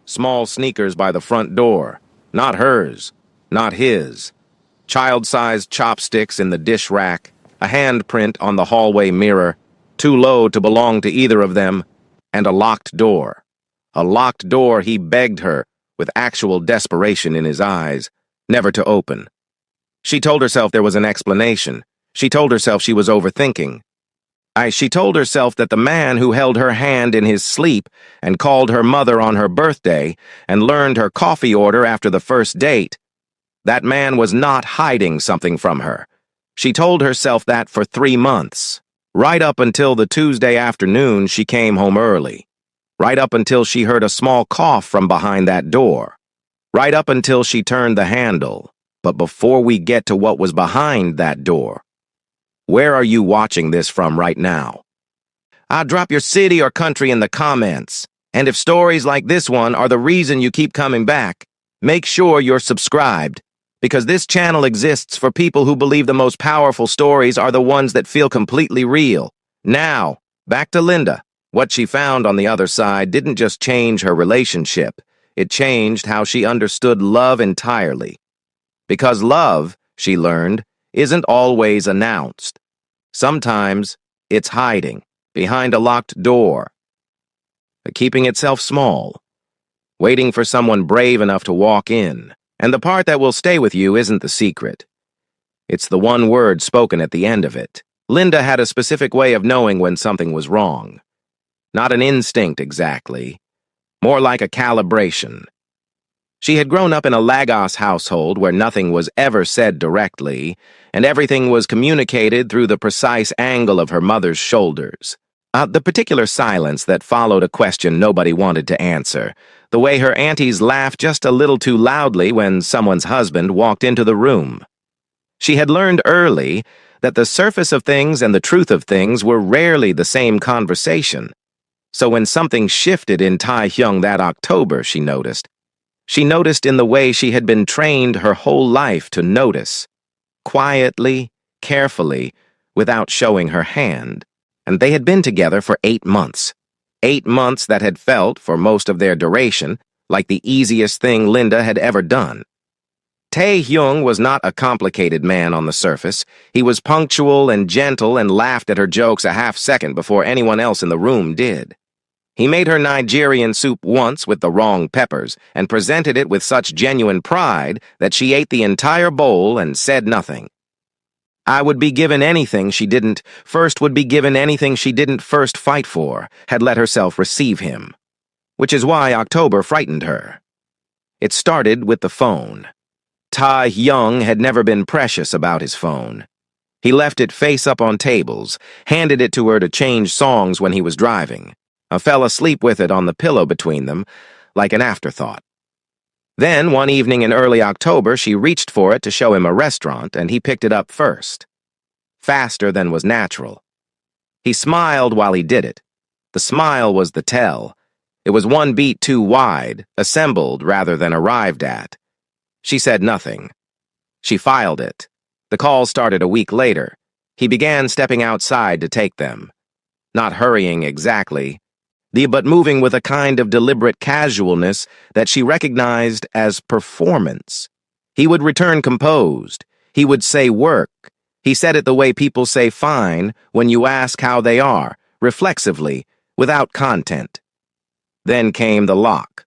Small sneakers by the front door. Not hers. Not his. Child-sized chopsticks in the dish rack. A handprint on the hallway mirror. Too low to belong to either of them. And a locked door. A locked door he begged her, with actual desperation in his eyes, never to open. She told herself there was an explanation. She told herself she was overthinking. She told herself that the man who held her hand in his sleep and called her mother on her birthday and learned her coffee order after the first date, that man was not hiding something from her. She told herself that for 3 months, right up until the Tuesday afternoon she came home early, right up until she heard a small cough from behind that door, right up until she turned the handle. But before we get to what was behind that door, where are you watching this from right now? Drop your city or country in the comments. And if stories like this one are the reason you keep coming back, make sure you're subscribed, because this channel exists for people who believe the most powerful stories are the ones that feel completely real. Now, back to Linda. What she found on the other side didn't just change her relationship. It changed how she understood love entirely. Because love, she learned, isn't always announced. Sometimes it's hiding behind a locked door, keeping itself small, waiting for someone brave enough to walk in. And the part that will stay with you isn't the secret. It's the one word spoken at the end of it. Linda had a specific way of knowing when something was wrong. Not an instinct exactly, more like a calibration. She had grown up in a Lagos household where nothing was ever said directly, and everything was communicated through the precise angle of her mother's shoulders. The particular silence that followed a question nobody wanted to answer, the way her aunties laughed just a little too loudly when someone's husband walked into the room. She had learned early that the surface of things and the truth of things were rarely the same conversation. So when something shifted in Taehyung that October, she noticed in the way she had been trained her whole life to notice, quietly, carefully, without showing her hand. And they had been together for 8 months. 8 months that had felt, for most of their duration, like the easiest thing Linda had ever done. Taehyung was not a complicated man on the surface. He was punctual and gentle and laughed at her jokes a half-second before anyone else in the room did. He made her Nigerian soup once with the wrong peppers and presented it with such genuine pride that she ate the entire bowl and said nothing. Would be given anything she didn't first fight for, had let herself receive him. Which is why October frightened her. It started with the phone. Taehyung had never been precious about his phone. He left it face up on tables, handed it to her to change songs when he was driving. Fell asleep with it on the pillow between them, like an afterthought. Then, one evening in early October, she reached for it to show him a restaurant, and he picked it up first. Faster than was natural. He smiled while he did it. The smile was the tell. It was one beat too wide, assembled rather than arrived at. She said nothing. She filed it. The call started a week later. He began stepping outside to take them. Not hurrying exactly, but moving with a kind of deliberate casualness that she recognized as performance. He would return composed. He would say work. He said it the way people say fine when you ask how they are, reflexively, without content. Then came the lock.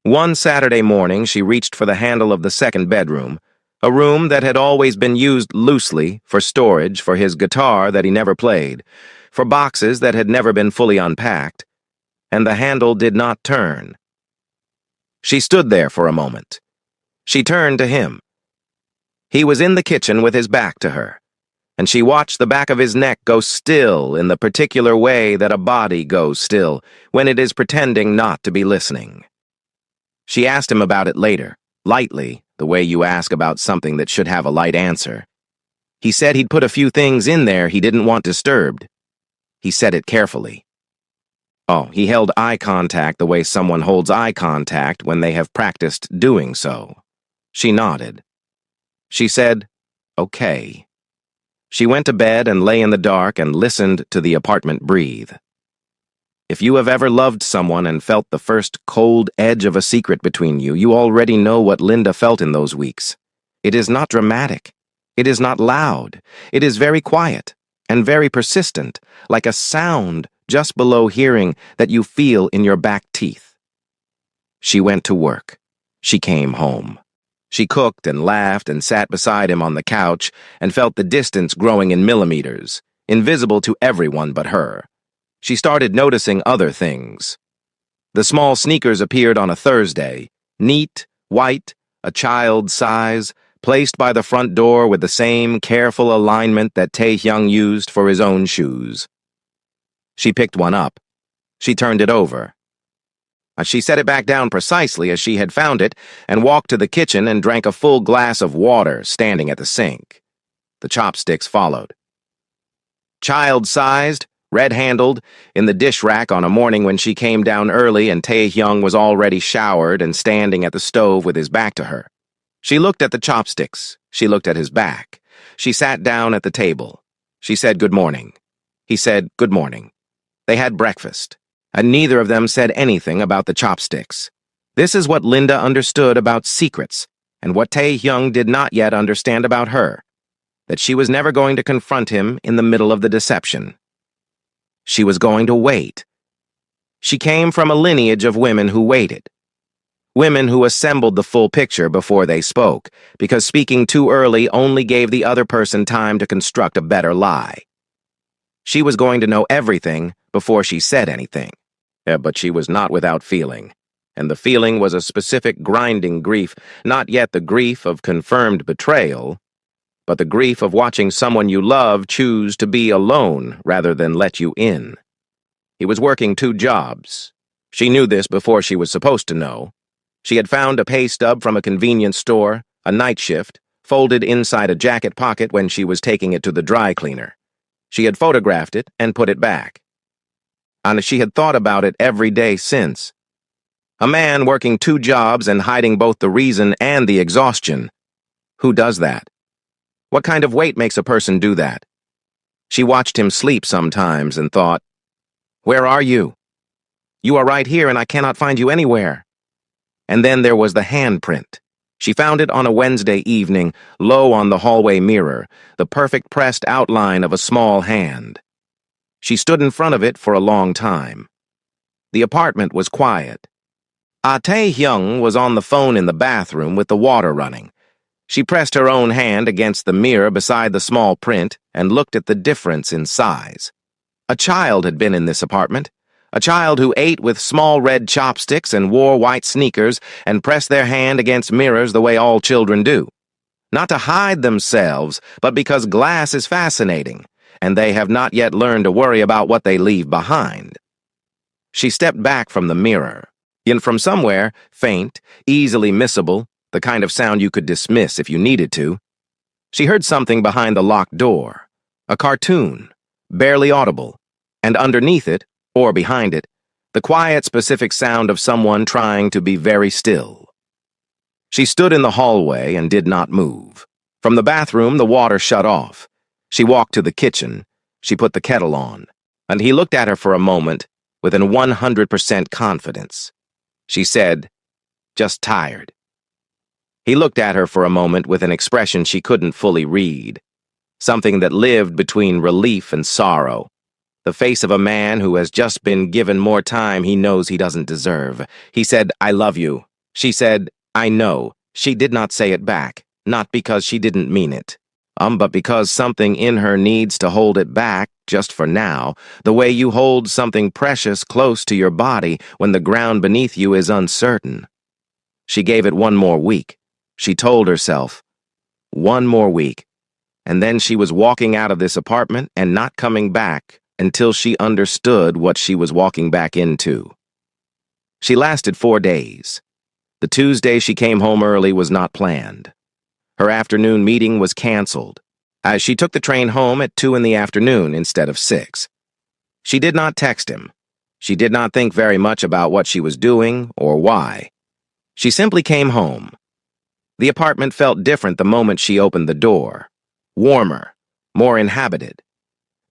One Saturday morning, she reached for the handle of the second bedroom, a room that had always been used loosely for storage for his guitar that he never played, for boxes that had never been fully unpacked, and the handle did not turn. She stood there for a moment. She turned to him. He was in the kitchen with his back to her, and she watched the back of his neck go still in the particular way that a body goes still when it is pretending not to be listening. She asked him about it later, lightly, the way you ask about something that should have a light answer. He said he'd put a few things in there he didn't want disturbed. He said it carefully. He held eye contact the way someone holds eye contact when they have practiced doing so. She nodded. She said, "Okay." She went to bed and lay in the dark and listened to the apartment breathe. If you have ever loved someone and felt the first cold edge of a secret between you, you already know what Linda felt in those weeks. It is not dramatic. It is not loud. It is very quiet and very persistent, like a sound just below hearing that you feel in your back teeth. She went to work. She came home. She cooked and laughed and sat beside him on the couch and felt the distance growing in millimeters, invisible to everyone but her. She started noticing other things. The small sneakers appeared on a Thursday, neat, white, a child's size, placed by the front door with the same careful alignment that Tae-hyung used for his own shoes. She picked one up. She turned it over. She set it back down precisely as she had found it and walked to the kitchen and drank a full glass of water standing at the sink. The chopsticks followed. Child-sized, red-handled, in the dish rack on a morning when she came down early and Tae-hyung was already showered and standing at the stove with his back to her. She looked at the chopsticks. She looked at his back. She sat down at the table. She said good morning. He said good morning. They had breakfast, and neither of them said anything about the chopsticks. This is what Linda understood about secrets, and what Tae-hyung did not yet understand about her, that she was never going to confront him in the middle of the deception. She was going to wait. She came from a lineage of women who waited. Women who assembled the full picture before they spoke, because speaking too early only gave the other person time to construct a better lie. She was going to know everything before she said anything. But she was not without feeling, and the feeling was a specific grinding grief, not yet the grief of confirmed betrayal, but the grief of watching someone you love choose to be alone rather than let you in. He was working 2 jobs. She knew this before she was supposed to know. She had found a pay stub from a convenience store, a night shift, folded inside a jacket pocket when she was taking it to the dry cleaner. She had photographed it and put it back. And she had thought about it every day since. A man working 2 jobs and hiding both the reason and the exhaustion. Who does that? What kind of weight makes a person do that? She watched him sleep sometimes and thought, "Where are you? You are right here and I cannot find you anywhere." And then there was the handprint. She found it on a Wednesday evening, low on the hallway mirror, the perfect pressed outline of a small hand. She stood in front of it for a long time. The apartment was quiet. Tae-hyung was on the phone in the bathroom with the water running. She pressed her own hand against the mirror beside the small print and looked at the difference in size. A child had been in this apartment. A child who ate with small red chopsticks and wore white sneakers and pressed their hand against mirrors the way all children do. Not to hide themselves, but because glass is fascinating, and they have not yet learned to worry about what they leave behind. She stepped back from the mirror, and from somewhere, faint, easily missable, the kind of sound you could dismiss if you needed to, she heard something behind the locked door, a cartoon, barely audible, and underneath it, or behind it, the quiet, specific sound of someone trying to be very still. She stood in the hallway and did not move. From the bathroom, the water shut off. She walked to the kitchen. She put the kettle on, and he looked at her for a moment with an 100% confidence. She said, "Just tired." He looked at her for a moment with an expression she couldn't fully read, something that lived between relief and sorrow. The face of a man who has just been given more time he knows he doesn't deserve. He said, "I love you." She said, "I know." She did not say it back, not because she didn't mean it, but because something in her needs to hold it back, just for now, the way you hold something precious close to your body when the ground beneath you is uncertain. She gave it 1 more week. She told herself, 1 more week, and then she was walking out of this apartment and not coming back until she understood what she was walking back into. She lasted 4 days. The Tuesday she came home early was not planned. Her afternoon meeting was canceled, as she took the train home at 2 in the afternoon instead of 6. She did not text him. She did not think very much about what she was doing or why. She simply came home. The apartment felt different the moment she opened the door. Warmer, more inhabited.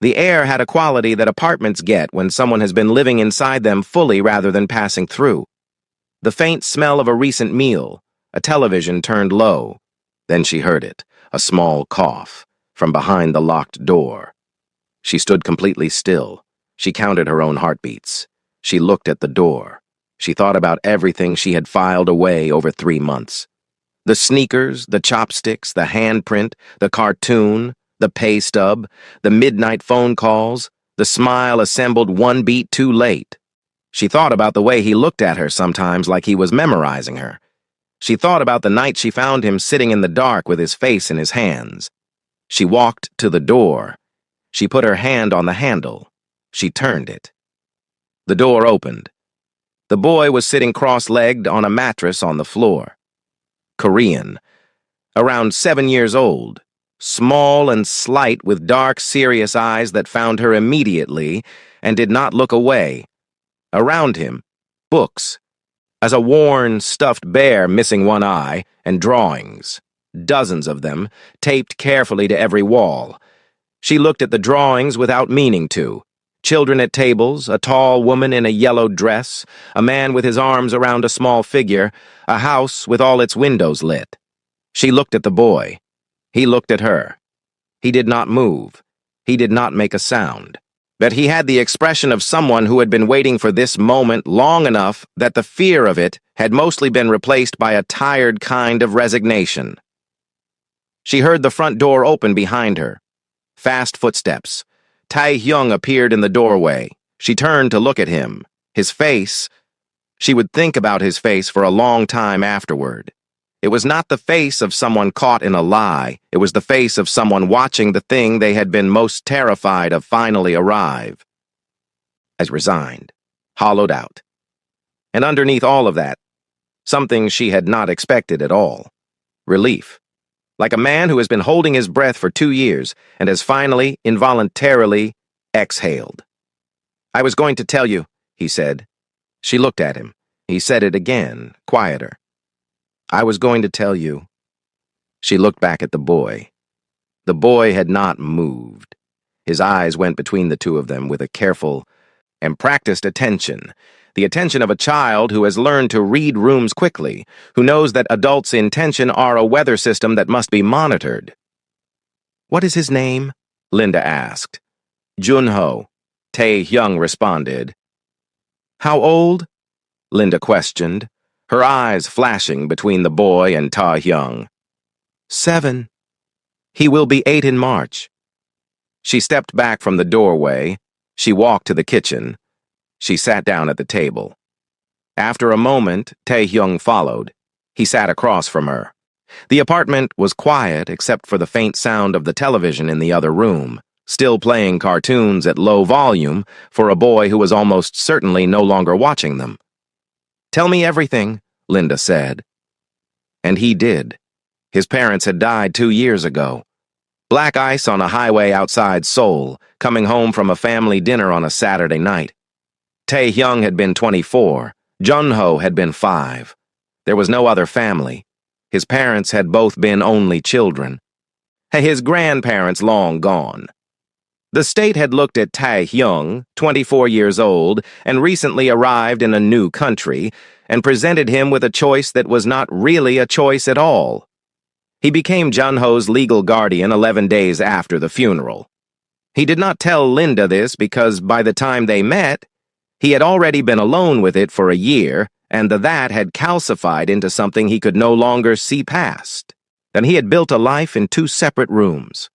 The air had a quality that apartments get when someone has been living inside them fully rather than passing through. The faint smell of a recent meal, a television turned low. Then she heard it, a small cough, from behind the locked door. She stood completely still. She counted her own heartbeats. She looked at the door. She thought about everything she had filed away over 3 months. The sneakers, the chopsticks, the handprint, the cartoon, the pay stub, the midnight phone calls, the smile assembled 1 beat too late. She thought about the way he looked at her sometimes like he was memorizing her. She thought about the night she found him sitting in the dark with his face in his hands. She walked to the door. She put her hand on the handle. She turned it. The door opened. The boy was sitting cross-legged on a mattress on the floor. Korean. Around 7 years old. Small and slight with dark, serious eyes that found her immediately and did not look away. Around him, books. As a worn, stuffed bear missing one eye, and drawings. Dozens of them, taped carefully to every wall. She looked at the drawings without meaning to. Children at tables, a tall woman in a yellow dress, a man with his arms around a small figure, a house with all its windows lit. She looked at the boy. He looked at her. He did not move. He did not make a sound. But he had the expression of someone who had been waiting for this moment long enough that the fear of it had mostly been replaced by a tired kind of resignation. She heard the front door open behind her. Fast footsteps. Tae-hyung appeared in the doorway. She turned to look at him. His face. She would think about his face for a long time afterward. It was not the face of someone caught in a lie. It was the face of someone watching the thing they had been most terrified of finally arrive. As resigned, hollowed out. And underneath all of that, something she had not expected at all. Relief. Like a man who has been holding his breath for 2 years and has finally, involuntarily, exhaled. "I was going to tell you," he said. She looked at him. He said it again, quieter. "I was going to tell you." She looked back at the boy. The boy had not moved. His eyes went between the two of them with a careful and practiced attention, the attention of a child who has learned to read rooms quickly, who knows that adults in tension are a weather system that must be monitored. "What is his name?" Linda asked. "Junho," Tae-hyung responded. "How old?" Linda questioned, her eyes flashing between the boy and Tae-hyung. 7. He will be 8 in March. She stepped back from the doorway. She walked to the kitchen. She sat down at the table. After a moment, Tae-hyung followed. He sat across from her. The apartment was quiet except for the faint sound of the television in the other room, still playing cartoons at low volume for a boy who was almost certainly no longer watching them. "Tell me everything," Linda said. And he did. His parents had died 2 years ago. Black ice on a highway outside Seoul, coming home from a family dinner on a Saturday night. Tae-hyung had been 24. Junho had been 5. There was no other family. His parents had both been only children. His grandparents long gone. The state had looked at Tae-hyung, 24 years old, and recently arrived in a new country, and presented him with a choice that was not really a choice at all. He became Junho's legal guardian 11 days after the funeral. He did not tell Linda this because by the time they met, he had already been alone with it for a year, and that had calcified into something he could no longer see past. Then he had built a life in 2 separate rooms.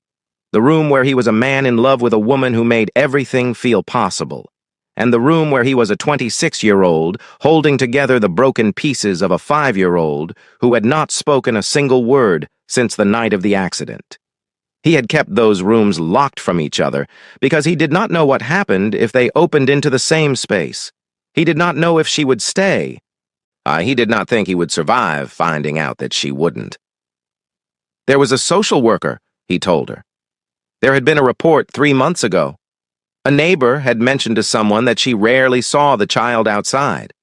The room where he was a man in love with a woman who made everything feel possible, and the room where he was a 26-year-old holding together the broken pieces of a 5-year-old who had not spoken a single word since the night of the accident. He had kept those rooms locked from each other because he did not know what happened if they opened into the same space. He did not know if she would stay. He did not think he would survive finding out that she wouldn't. There was a social worker, he told her. There had been a report 3 months ago. A neighbor had mentioned to someone that she rarely saw the child outside.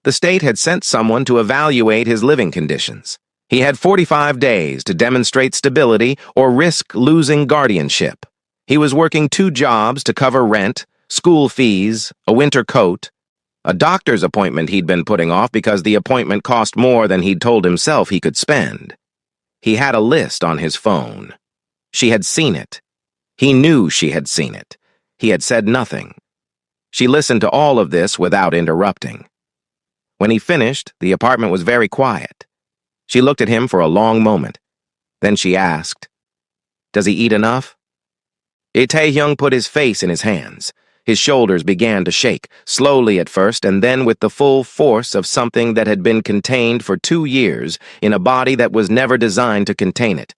The state had sent someone to evaluate his living conditions. He had 45 days to demonstrate stability or risk losing guardianship. He was working 2 jobs to cover rent, school fees, a winter coat, a doctor's appointment he'd been putting off because the appointment cost more than he'd told himself he could spend. He had a list on his phone. She had seen it. He knew she had seen it. He had said nothing. She listened to all of this without interrupting. When he finished, the apartment was very quiet. She looked at him for a long moment. Then she asked, "Does he eat enough?" Tae-hyung put his face in his hands. His shoulders began to shake, slowly at first, and then with the full force of something that had been contained for 2 years in a body that was never designed to contain it.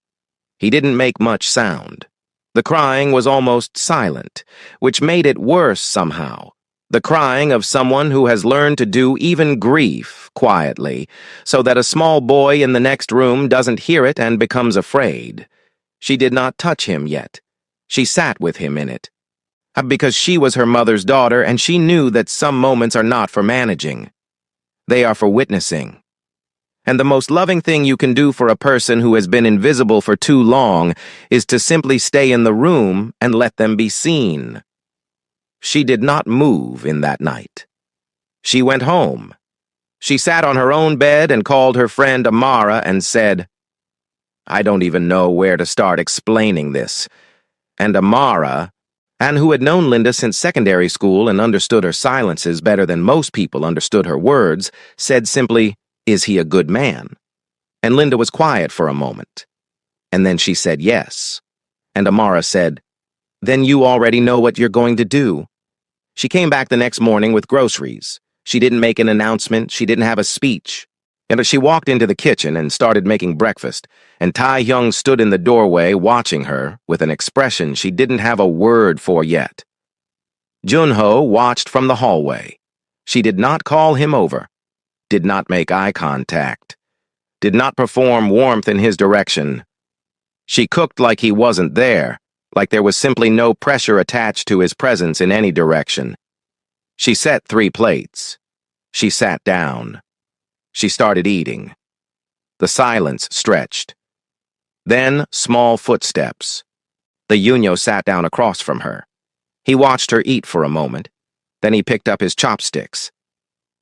He didn't make much sound. The crying was almost silent, which made it worse somehow. The crying of someone who has learned to do even grief quietly, so that a small boy in the next room doesn't hear it and becomes afraid. She did not touch him yet. She sat with him in it. Because she was her mother's daughter, and she knew that some moments are not for managing. They are for witnessing. And the most loving thing you can do for a person who has been invisible for too long is to simply stay in the room and let them be seen. She did not move in that night. She went home. She sat on her own bed and called her friend Amara and said, "I don't even know where to start explaining this." And Amara, who had known Linda since secondary school and understood her silences better than most people understood her words, said simply, "Is he a good man?" And Linda was quiet for a moment. And then she said yes. And Amara said, "Then you already know what you're going to do." She came back the next morning with groceries. She didn't make an announcement. She didn't have a speech. And she walked into the kitchen and started making breakfast, and Tae-hyung stood in the doorway watching her with an expression she didn't have a word for yet. Junho watched from the hallway. She did not call him over, did not make eye contact, did not perform warmth in his direction. She cooked like he wasn't there, like there was simply no pressure attached to his presence in any direction. She set 3 plates. She sat down. She started eating. The silence stretched. Then small footsteps. The Yunyo sat down across from her. He watched her eat for a moment. Then he picked up his chopsticks.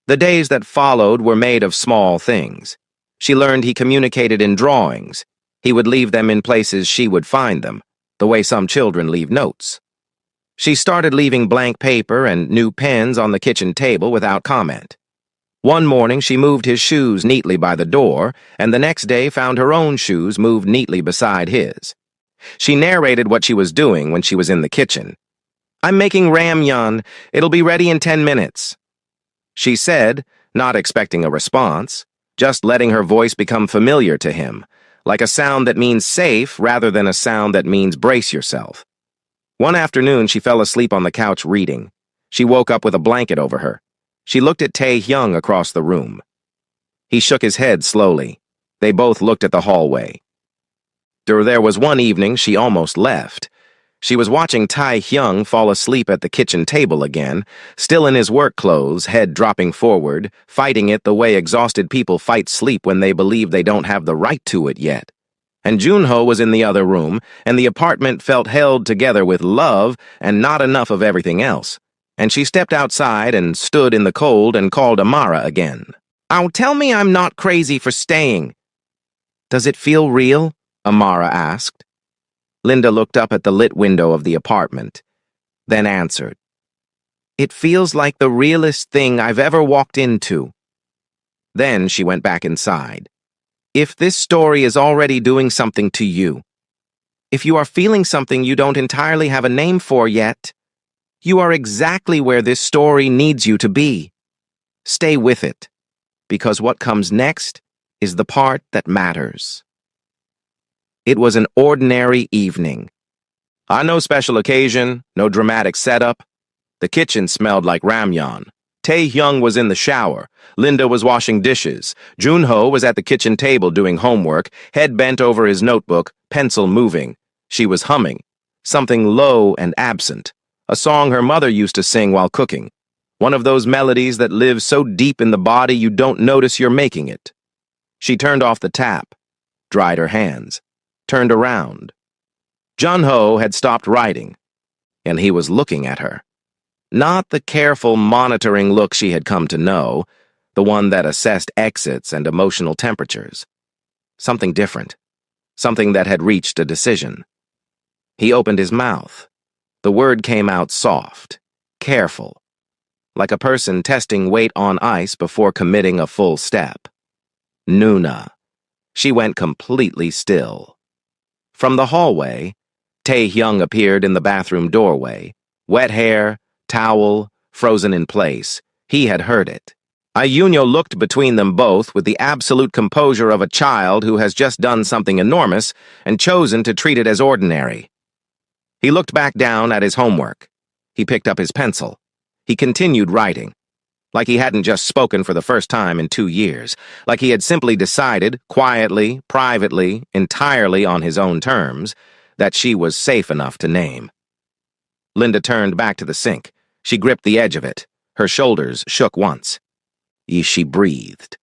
The days that followed were made of small things. She learned he communicated in drawings. He would leave them in places she would find them, the way some children leave notes. She started leaving blank paper and new pens on the kitchen table without comment. One morning she moved his shoes neatly by the door, and the next day found her own shoes moved neatly beside his. She narrated what she was doing when she was in the kitchen. "I'm making ramyeon. It'll be ready in 10 minutes. She said, not expecting a response, just letting her voice become familiar to him, like a sound that means safe rather than a sound that means brace yourself. One afternoon she fell asleep on the couch reading. She woke up with a blanket over her. She looked at Tae-hyung across the room. He shook his head slowly. They both looked at the hallway. There was one evening she almost left. She was watching Tae-hyung fall asleep at the kitchen table again, still in his work clothes, head dropping forward, fighting it the way exhausted people fight sleep when they believe they don't have the right to it yet. And Junho was in the other room, and the apartment felt held together with love and not enough of everything else. And she stepped outside and stood in the cold and called Amara again. "Oh, tell me I'm not crazy for staying." "Does it feel real?" Amara asked. Linda looked up at the lit window of the apartment, then answered, "It feels like the realest thing I've ever walked into." Then she went back inside. "If this story is already doing something to you, if you are feeling something you don't entirely have a name for yet, you are exactly where this story needs you to be. Stay with it, because what comes next is the part that matters." It was an ordinary evening. On no special occasion, no dramatic setup. The kitchen smelled like ramyeon. Tae-hyung was in the shower. Linda was washing dishes. Junho was at the kitchen table doing homework, head bent over his notebook, pencil moving. She was humming, something low and absent, a song her mother used to sing while cooking, one of those melodies that live so deep in the body you don't notice you're making it. She turned off the tap, dried her hands, turned around. Junho had stopped writing. and he was looking at her. Not the careful, monitoring look she had come to know, the one that assessed exits and emotional temperatures. Something different. Something that had reached a decision. He opened his mouth. The word came out soft, careful, like a person testing weight on ice before committing a full step. Nuna. She went completely still. From the hallway, Tae-hyung appeared in the bathroom doorway, wet hair, towel, frozen in place. He had heard it. Ayunyo looked between them both with the absolute composure of a child who has just done something enormous and chosen to treat it as ordinary. He looked back down at his homework. He picked up his pencil. He continued writing, like he hadn't just spoken for the first time in 2 years, like he had simply decided, quietly, privately, entirely on his own terms, that she was safe enough to name. Linda turned back to the sink. She gripped the edge of it. Her shoulders shook once. She breathed.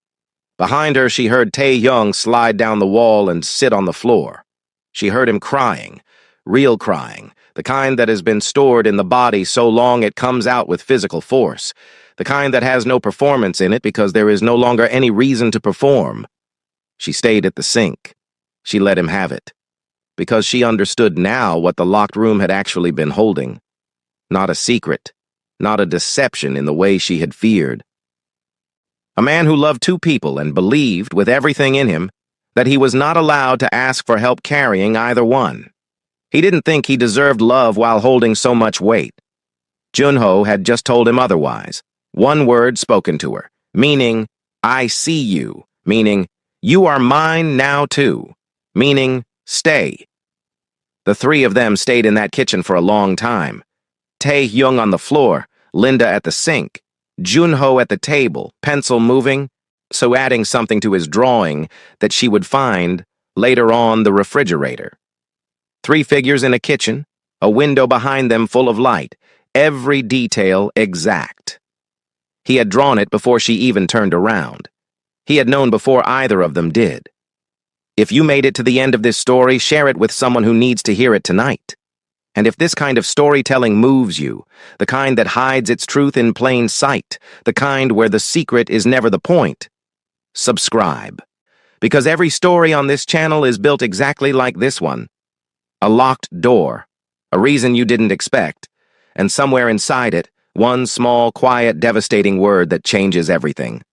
Behind her, she heard Tae-hyung slide down the wall and sit on the floor. She heard him crying, real crying, the kind that has been stored in the body so long it comes out with physical force, the kind that has no performance in it because there is no longer any reason to perform. She stayed at the sink. She let him have it, because she understood now what the locked room had actually been holding. Not a secret, not a deception in the way she had feared. A man who loved 2 people and believed, with everything in him, that he was not allowed to ask for help carrying either one. He didn't think he deserved love while holding so much weight. Junho had just told him otherwise. One word spoken to her, meaning, I see you, meaning, you are mine now too, meaning, stay. The 3 of them stayed in that kitchen for a long time. Tae-hyung on the floor, Linda at the sink, Junho at the table, pencil moving, so adding something to his drawing that she would find, later on, the refrigerator. 3 figures in a kitchen, a window behind them full of light, every detail exact. He had drawn it before she even turned around. He had known before either of them did. If you made it to the end of this story, share it with someone who needs to hear it tonight. And if this kind of storytelling moves you, the kind that hides its truth in plain sight, the kind where the secret is never the point, subscribe. Because every story on this channel is built exactly like this one. A locked door, a reason you didn't expect, and somewhere inside it, one small, quiet, devastating word that changes everything.